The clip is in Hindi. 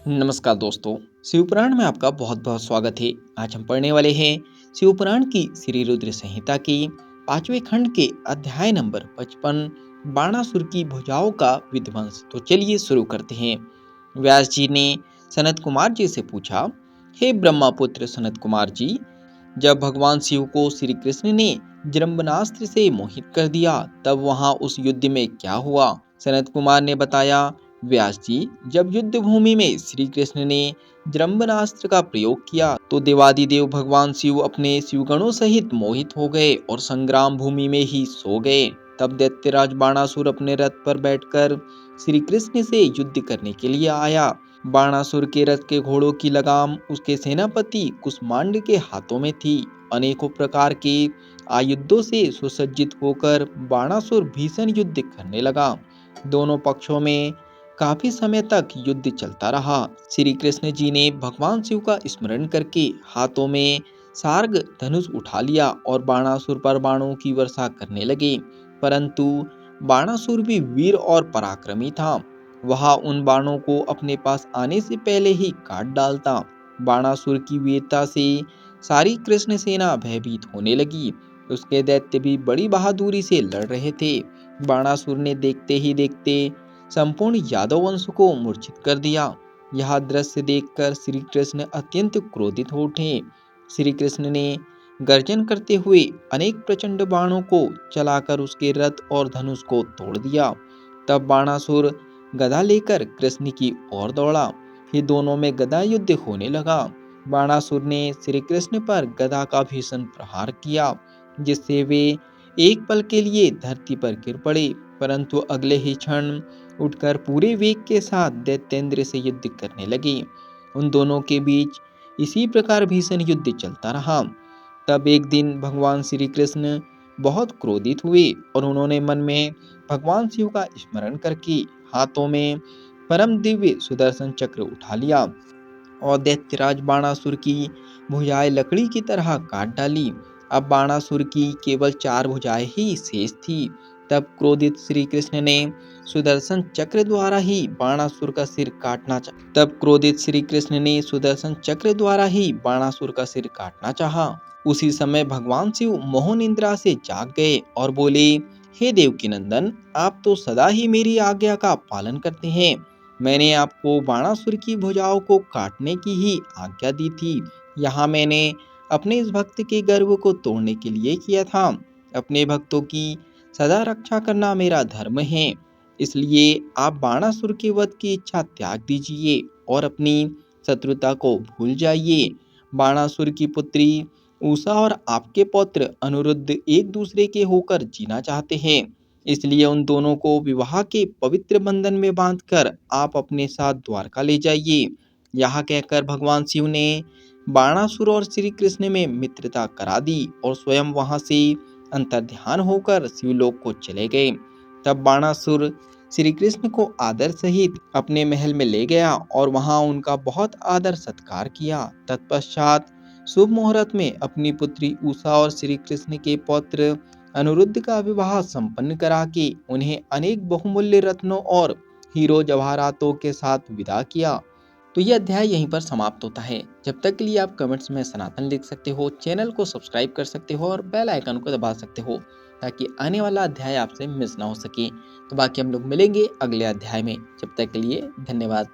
नमस्कार दोस्तों। शिवपुराण में आपका बहुत बहुत स्वागत है। आज हम पढ़ने वाले हैं शिवपुराण की श्री रुद्र संहिता के 5वें खंड के अध्याय नंबर 55 बाणासुर की भुजाओं का विध्वंस। तो चलिए शुरू करते हैं। व्यास जी ने सनत कुमार जी से पूछा, हे ब्रह्मपुत्र सनत कुमार जी, जब भगवान शिव को श्री कृष्ण ने जृंभनास्त्र से मोहित कर दिया तब वहां उस युद्ध में क्या हुआ? सनत कुमार ने बताया, व्यास जी, जब युद्ध भूमि में श्री कृष्ण ने जृंभनास्त्र का प्रयोग किया तो देवादिदेव भगवान शिव अपने शिवगणों सहित मोहित हो गए और संग्राम भूमि में ही सो गए। तब दैत्यराज बाणासुर अपने रथ पर बैठकर श्री कृष्ण से युद्ध करने के लिए आया। बाणासुर के रथ के घोड़ों की लगाम उसके सेनापति कुष्मांड के हाथों में थी। अनेकों प्रकार के आयुधों से सुसज्जित होकर बाणासुर भीषण युद्ध करने लगा। दोनों पक्षों में काफी समय तक युद्ध चलता रहा। श्री कृष्ण जी ने भगवान शिव का स्मरण करके हाथों में सार्ग धनुष उठा लिया और बाणासुर पर बाणों की वर्षा करने लगे। परंतु बाणासुर भी वीर और पराक्रमी था। वह उन बाणों को अपने पास आने से पहले ही काट डालता। बाणासुर की वीरता से सारी कृष्ण सेना भयभीत होने लगी। उसके दैत्य भी बड़ी बहादुरी से लड़ रहे थे। बाणासुर ने देखते ही देखते संपूर्ण यादव वंश को मूर्छित कर दिया। यह दृश्य देखकर श्री कृष्ण अत्यंत क्रोधित हो उठे। श्री कृष्ण ने गर्जन करते हुए अनेक प्रचंड बाणों को चलाकर उसके रथ और धनुष को तोड़ दिया। तब बाणासुर गदा लेकर कृष्ण की ओर दौड़ा। फिर दोनों में गदा युद्ध होने लगा। बाणासुर ने श्री कृष्ण पर गदा का भीषण प्रहार किया, जिससे वे एक पल के लिए धरती पर गिर पड़े, परंतु अगले ही क्षण उठकर पूरे वेग के साथ दैत्येंद्र से युद्ध करने लगे। उन दोनों के बीच इसी प्रकार भीषण युद्ध चलता रहा। तब एक दिन भगवान श्री कृष्ण बहुत क्रोधित हुए और उन्होंने मन में भगवान शिव का स्मरण करके हाथों में परम दिव्य सुदर्शन चक्र उठा लिया और दैत्यराज बाणासुर की भुजाएं लकड़ी की तरह काट डाली। अब बाणासुर की केवल 4 भुजाएं ही शेष थी। तब क्रोधित श्री कृष्ण ने सुदर्शन चक्र द्वारा ही बाणासुर का सिर काटना चाहा। उसी समय भगवान शिव मोह निद्रा से जाग गए और बोले, हे देवकी नंदन, आप तो सदा ही मेरी आज्ञा का पालन करते हैं। मैंने आपको बाणासुर की भुजाओं को काटने की ही आज्ञा दी थी। यहाँ मैंने अपने इस भक्त के गर्व को तोड़ने के लिए किया था। अपने भक्तों की सदा रक्षा करना मेरा धर्म है। इसलिए आप बाणासुर के वध की इच्छा त्याग दीजिए और अपनी शत्रुता को भूल जाइए। बाणासुर की पुत्री उषा और आपके पुत्र अनिरुद्ध एक दूसरे के होकर जीना चाहते हैं। इसलिए उन दोनों को विवाह के पवित्र बंधन में बांधकर आप अपने साथ द्वारका ले जाइए। यह कहकर भगवान शिव ने बाणासुर और श्री कृष्ण में मित्रता करा दी और स्वयं वहां से अंतर्ध्यान होकर शिवलोक को चले गए। तब बाणासुर श्री कृष्ण को आदर सहित अपने महल में ले गया और वहां उनका बहुत आदर सत्कार किया। तत्पश्चात शुभ मुहूर्त में अपनी पुत्री उषा और श्री कृष्ण के पौत्र अनिरुद्ध का विवाह संपन्न करा के उन्हें अनेक बहुमूल्य रत्नों और हीरो जवाहरातों के साथ विदा किया। तो यह अध्याय यहीं पर समाप्त होता है। जब तक के लिए आप कमेंट्स में सनातन लिख सकते हो, चैनल को सब्सक्राइब कर सकते हो और बेल आइकन को दबा सकते हो ताकि आने वाला अध्याय आपसे मिस ना हो सके। तो बाकी हम लोग मिलेंगे अगले अध्याय में। जब तक के लिए धन्यवाद।